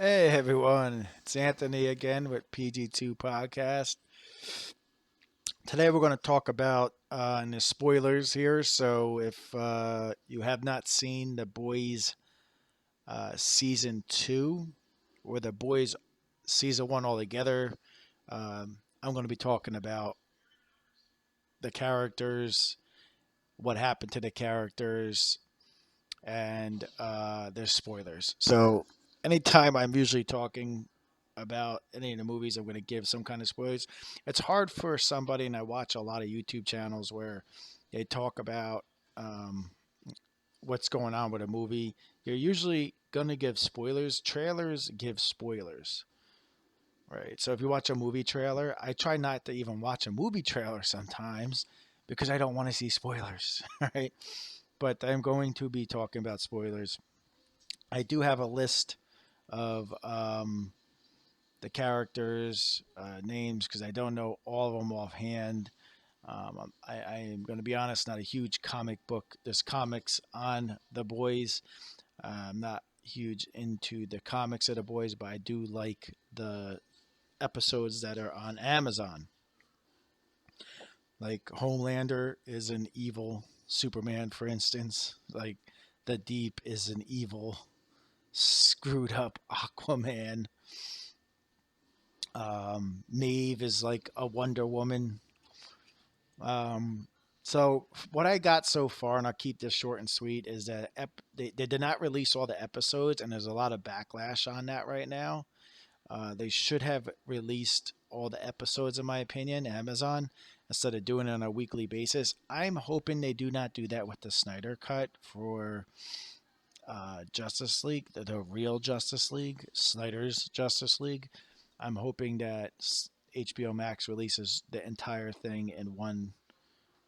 Hey everyone, it's Anthony again with PG2 Podcast. Today we're going to talk about and the spoilers here. So if you have not seen The Boys season two or The Boys season one altogether, I'm going to be talking about the characters, what happened to the characters, and there's spoilers. So anytime I'm usually talking about any of the movies, I'm going to give some kind of spoilers. It's hard for somebody, and I watch a lot of YouTube channels where they talk about um, what's going on with a movie. You're usually going to give spoilers. Trailers give spoilers. Right. So if you watch a movie trailer, I try not to even watch a movie trailer sometimes because I don't want to see spoilers. Right. But I'm going to be talking about spoilers. I do have a list of the characters' names because I don't know all of them offhand. I am going to be honest, not a huge comic book. There's comics on The Boys. I'm not huge into the comics of The Boys, but I do like the episodes that are on Amazon. Like Homelander is an evil Superman, for instance. Like The Deep is an evil, screwed up Aquaman. Maeve is like a Wonder Woman. Um, so what I got so far, and I'll keep this short and sweet, is that they did not release all the episodes, and there's a lot of backlash on that right now. They should have released all the episodes, in my opinion, Amazon, instead of doing it on a weekly basis. I'm hoping they do not do that with the Snyder Cut for Justice League, the real Justice League, Snyder's Justice League. I'm hoping that HBO Max releases the entire thing in one,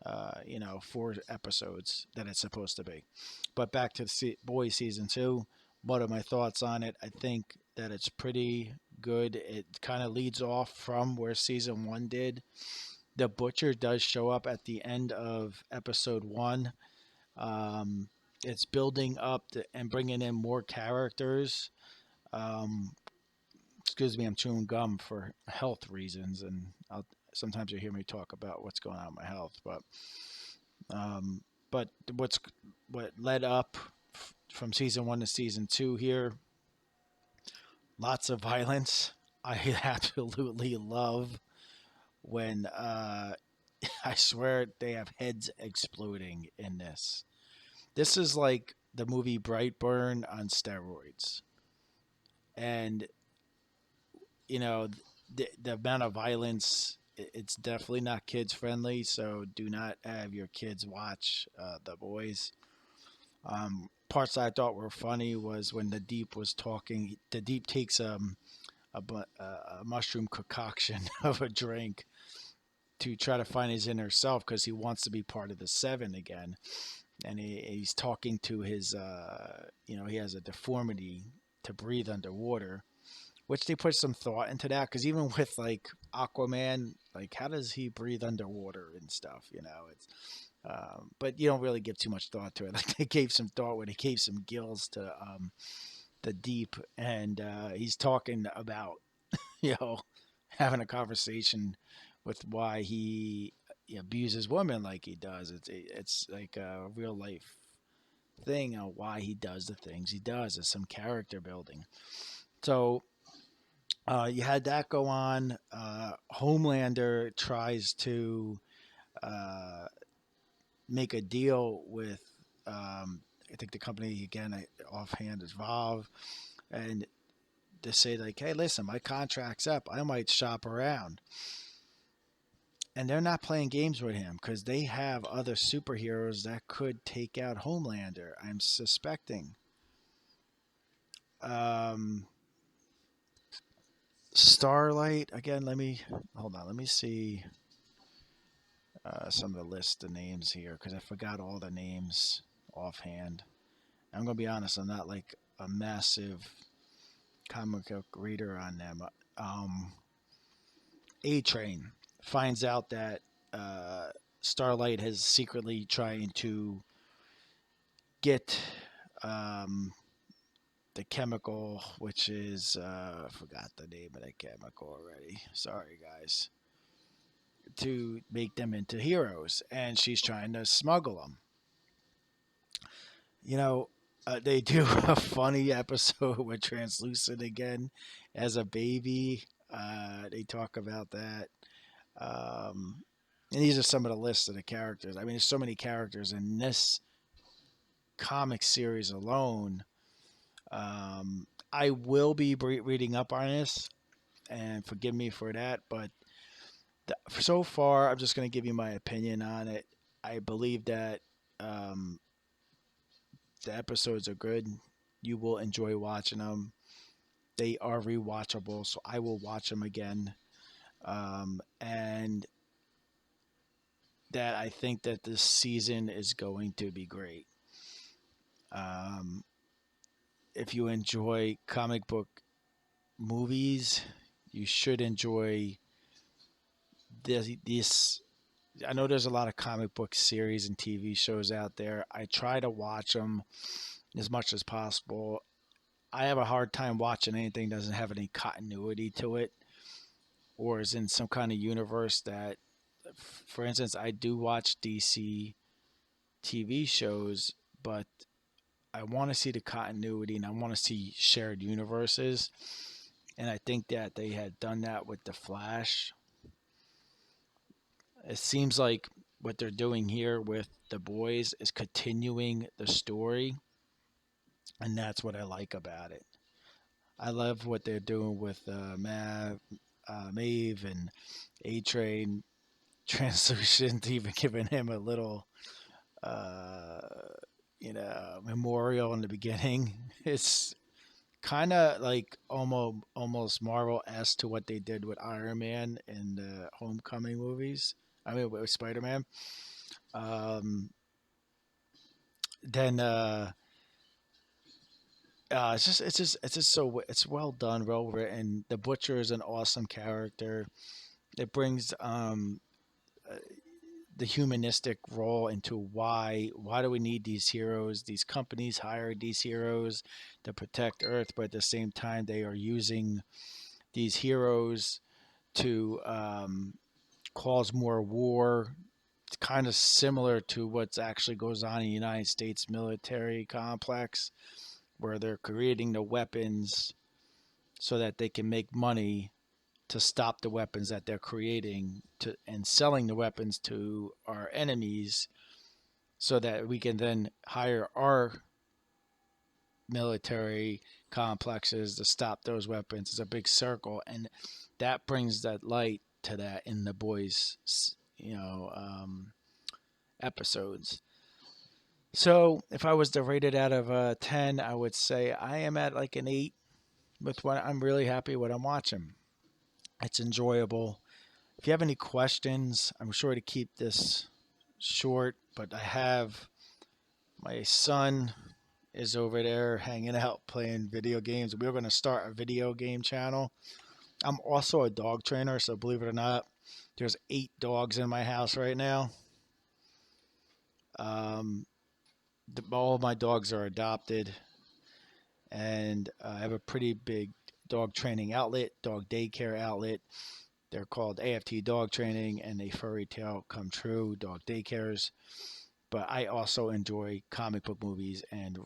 4 episodes that it's supposed to be. But back to Boys season two. What are my thoughts on it? I think that it's pretty good. It kind of leads off from where season one did. The Butcher does show up at the end of episode one. Um, it's building up and bringing in more characters. Um, Excuse me, I'm chewing gum for health reasons, and sometimes you hear me talk about what's going on with my health. Um, but what led up from season one to season two here? Lots of violence. I absolutely love when I swear they have heads exploding in this. This is like the movie Brightburn on steroids, and the amount of violence. It's definitely not kids friendly, so do not have your kids watch The Boys. Parts I thought were funny was when the Deep was talking. The Deep takes a mushroom concoction of a drink to try to find his inner self because he wants to be part of the Seven again, and he's talking to his he has a deformity to breathe underwater, which they put some thought into that because even with like Aquaman, like how does he breathe underwater and stuff? It's but you don't really give too much thought to it. Like they gave some thought when they gave some gills to the Deep, and he's talking about you know having a conversation with why he abuses women like he does. It's like a real life thing on why he does the things he does. It's some character building. So you had that go on. Homelander tries to uh, make a deal with, I think the company again, offhand is Valve, and to say like, "Hey, listen, my contract's up. I might shop around." And they're not playing games with him because they have other superheroes that could take out Homelander. I'm suspecting. Um, Starlight again. Let me hold on. Let me see some of the list of names here because I forgot all the names offhand. I'm gonna be honest. I'm not like a massive comic book reader on them. Um, A Train finds out that Starlight has secretly trying to get um, the chemical, which is I forgot the name of the chemical already. Sorry, guys. To make them into heroes, and she's trying to smuggle them. You know, they do a funny episode with Translucent again as a baby. They talk about that. Um, and these are some of the lists of the characters. I mean, there's so many characters in this comic series alone. I will be reading up on this, and forgive me for that, but so far, I'm just going to give you my opinion on it. I believe that um, the episodes are good. You will enjoy watching them. They are rewatchable, so I will watch them again. And that I think that this season is going to be great. Um, if you enjoy comic book movies, you should enjoy this. I know there's a lot of comic book series and TV shows out there. I try to watch them as much as possible. I have a hard time watching anything that doesn't have any continuity to it or is in some kind of universe that, for instance, I do watch DC TV shows, but I want to see the continuity and I want to see shared universes. And I think that they had done that with The Flash. It seems like what they're doing here with The Boys is continuing the story, and that's what I like about it. I love what they're doing with Maeve and A Train, Translucent, even giving him a little, uh, memorial in the beginning. It's kind of like almost Marvel esque to what they did with Iron Man in the Homecoming movies. I mean, with Spider Man. Um, then it's well done, well written. The Butcher is an awesome character. It brings uh, the humanistic role into why do we need these heroes? These companies hire these heroes to protect Earth, but at the same time they are using these heroes to cause more war. It's kind of similar to what's actually goes on in the United States military complex, where they're creating the weapons so that they can make money to stop the weapons that they're creating to and selling the weapons to our enemies so that we can then hire our military complexes to stop those weapons. It's a big circle, and that brings that light to that in the boys, episodes. So if I was to rate it out of 10, I would say I am at like an 8 with what I'm really happy what I'm watching. It's enjoyable. If you have any questions, I'm sure to keep this short, but I have my son is over there hanging out playing video games. We're going to start a video game channel. I'm also a dog trainer, so believe it or not, there's 8 dogs in my house right now. Um, all of my dogs are adopted, and I have a pretty big dog training outlet, dog daycare outlet. They're called AFT Dog Training and a Furry Tale Come True dog daycares. But I also enjoy comic book movies and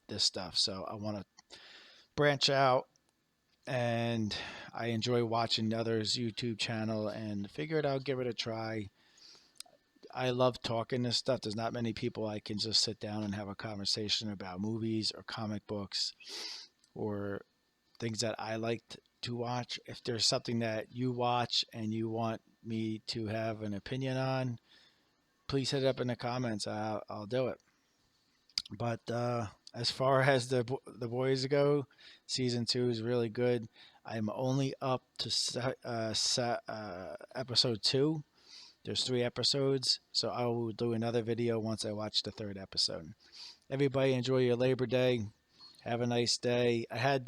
this stuff, so I want to branch out, and I enjoy watching others' YouTube channel and figured I'll give it a try. I love talking this stuff. There's not many people I can just sit down and have a conversation about movies or comic books or things that I like to watch. If there's something that you watch and you want me to have an opinion on, please hit it up in the comments. I'll do it. But as far as the boys go, season 2 is really good. I'm only up to episode 2. There's 3 episodes, so I will do another video once I watch the 3rd episode. Everybody enjoy your Labor Day. Have a nice day. I had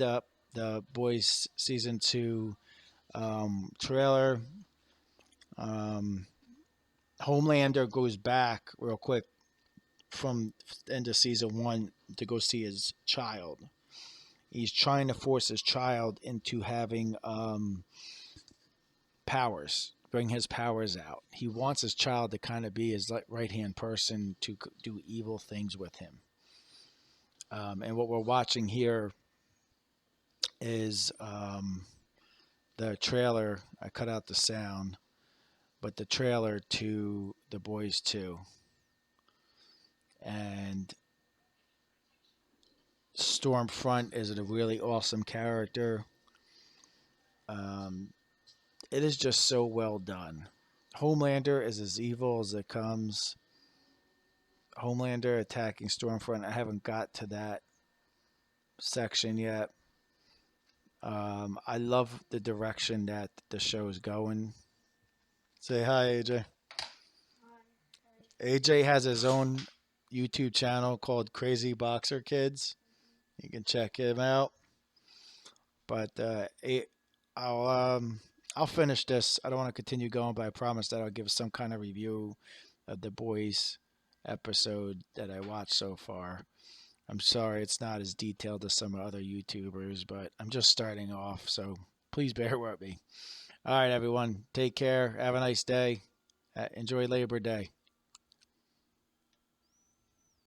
the boys season 2 trailer. Um, Homelander goes back real quick from end of season 1 to go see his child. He's trying to force his child into having powers, bring his powers out. He wants his child to kind of be his right hand person to do evil things with him. And what we're watching here is the trailer. I cut out the sound, but the trailer to The Boys 2. And Stormfront is a really awesome character. It is just so well done. Homelander is as evil as it comes. Homelander attacking Stormfront. I haven't got to that section yet. I love the direction that the show is going. Say hi, AJ. AJ has his own YouTube channel called Krazyboxerkidz. You can check him out. But I'll finish this. I don't want to continue going, but I promise that I'll give some kind of review of the Boys episode that I watched so far. I'm sorry it's not as detailed as some other YouTubers, but I'm just starting off, so please bear with me. All right, everyone. Take care. Have a nice day. Enjoy Labor Day.